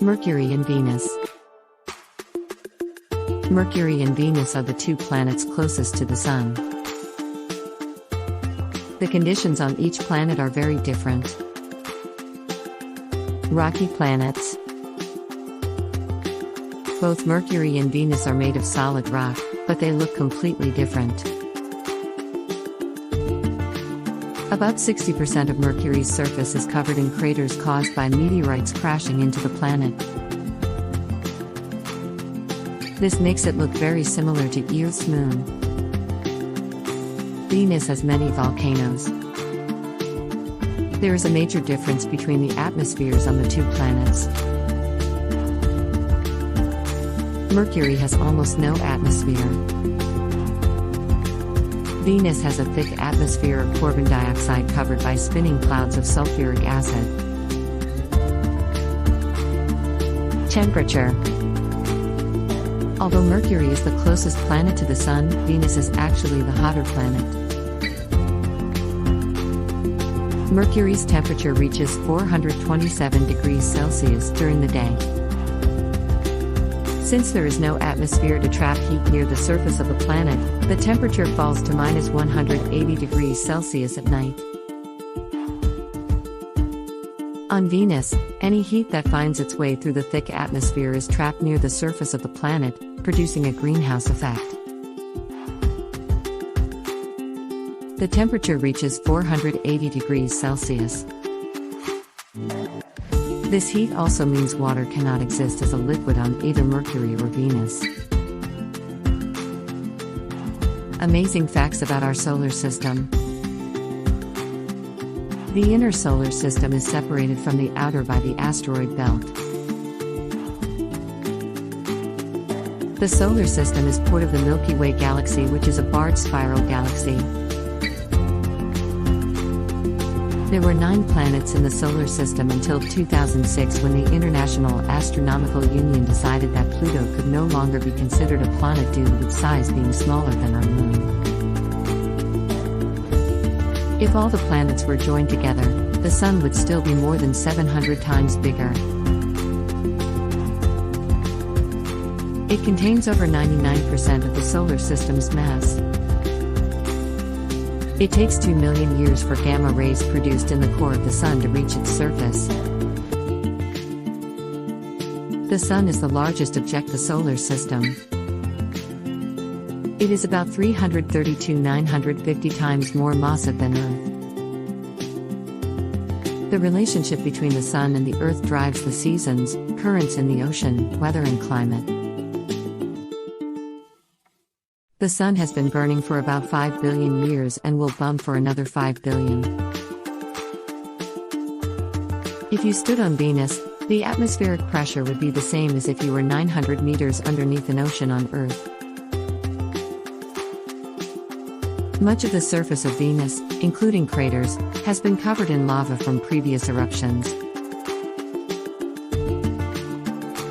Mercury and Venus. Mercury and Venus are the two planets closest to the Sun. The conditions on each planet are very different. Rocky planets. Both Mercury and Venus are made of solid rock, but they look completely different. About 60% of Mercury's surface is covered in craters caused by meteorites crashing into the planet. This makes it look very similar to Earth's moon. Venus has many volcanoes. There is a major difference between the atmospheres on the two planets. Mercury has almost no atmosphere. Venus has a thick atmosphere of carbon dioxide covered by spinning clouds of sulfuric acid. Temperature. Although Mercury is the closest planet to the Sun, Venus is actually the hotter planet. Mercury's temperature reaches 427 degrees Celsius during the day. Since there is no atmosphere to trap heat near the surface of the planet, the temperature falls to minus 180 degrees Celsius at night. On Venus, any heat that finds its way through the thick atmosphere is trapped near the surface of the planet, producing a greenhouse effect. The temperature reaches 480 degrees Celsius. This heat also means water cannot exist as a liquid on either Mercury or Venus. Amazing facts about our solar system. The inner solar system is separated from the outer by the asteroid belt. The solar system is part of the Milky Way galaxy, which is a barred spiral galaxy. There were 9 planets in the solar system until 2006, when the International Astronomical Union decided that Pluto could no longer be considered a planet due to its size being smaller than our moon. If all the planets were joined together, the Sun would still be more than 700 times bigger. It contains over 99% of the solar system's mass. It takes 2 million years for gamma rays produced in the core of the Sun to reach its surface. The Sun is the largest object in the solar system. It is about 332,950 times more massive than Earth. The relationship between the Sun and the Earth drives the seasons, currents in the ocean, weather and climate. The Sun has been burning for about 5 billion years and will burn for another 5 billion. If you stood on Venus, the atmospheric pressure would be the same as if you were 900 meters underneath an ocean on Earth. Much of the surface of Venus, including craters, has been covered in lava from previous eruptions.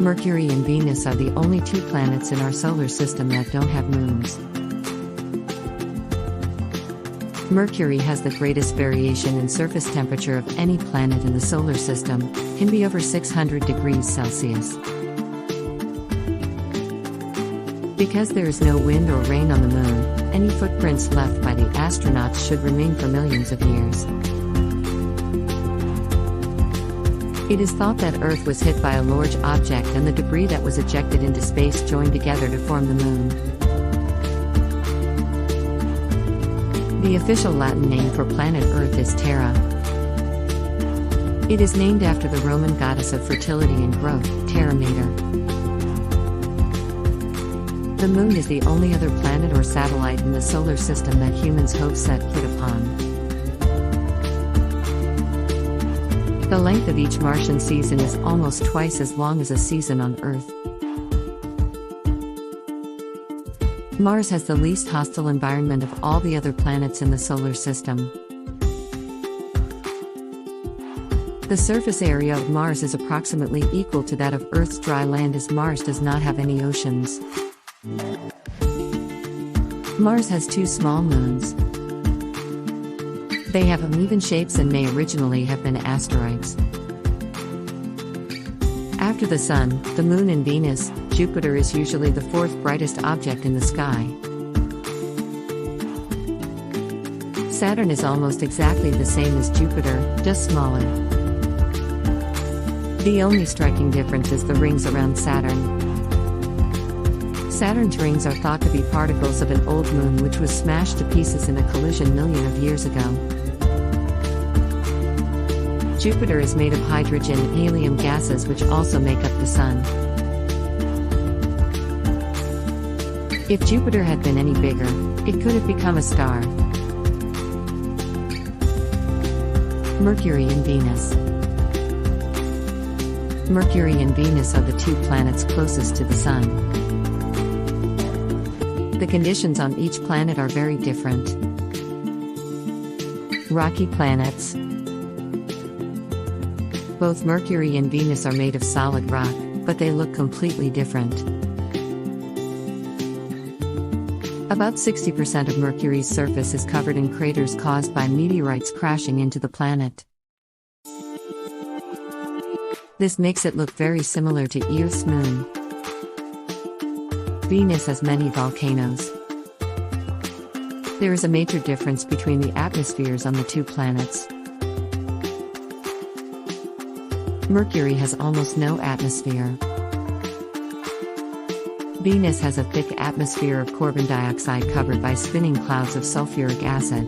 Mercury and Venus are the only 2 planets in our solar system that don't have moons. Mercury has the greatest variation in surface temperature of any planet in the solar system, can be over 600 degrees Celsius. Because there is no wind or rain on the moon, any footprints left by the astronauts should remain for millions of years. It is thought that Earth was hit by a large object and the debris that was ejected into space joined together to form the Moon. The official Latin name for planet Earth is Terra. It is named after the Roman goddess of fertility and growth, Terra Mater. The Moon is the only other planet or satellite in the solar system that humans hope set foot upon. The length of each Martian season is almost twice as long as a season on Earth. Mars has the least hostile environment of all the other planets in the solar system. The surface area of Mars is approximately equal to that of Earth's dry land, as Mars does not have any oceans. Mars has 2 small moons. They have uneven shapes and may originally have been asteroids. After the Sun, the Moon and Venus, Jupiter is usually the fourth brightest object in the sky. Saturn is almost exactly the same as Jupiter, just smaller. The only striking difference is the rings around Saturn. Saturn's rings are thought to be particles of an old moon which was smashed to pieces in a collision millions of years ago. Jupiter is made of hydrogen and helium gases which also make up the Sun. If Jupiter had been any bigger, it could have become a star. Mercury and Venus. Mercury and Venus are the two planets closest to the Sun. The conditions on each planet are very different. Rocky planets. Both Mercury and Venus are made of solid rock, but they look completely different. About 60% of Mercury's surface is covered in craters caused by meteorites crashing into the planet. This makes it look very similar to Earth's moon. Venus has many volcanoes. There is a major difference between the atmospheres on the two planets. Mercury has almost no atmosphere. Venus has a thick atmosphere of carbon dioxide covered by spinning clouds of sulfuric acid.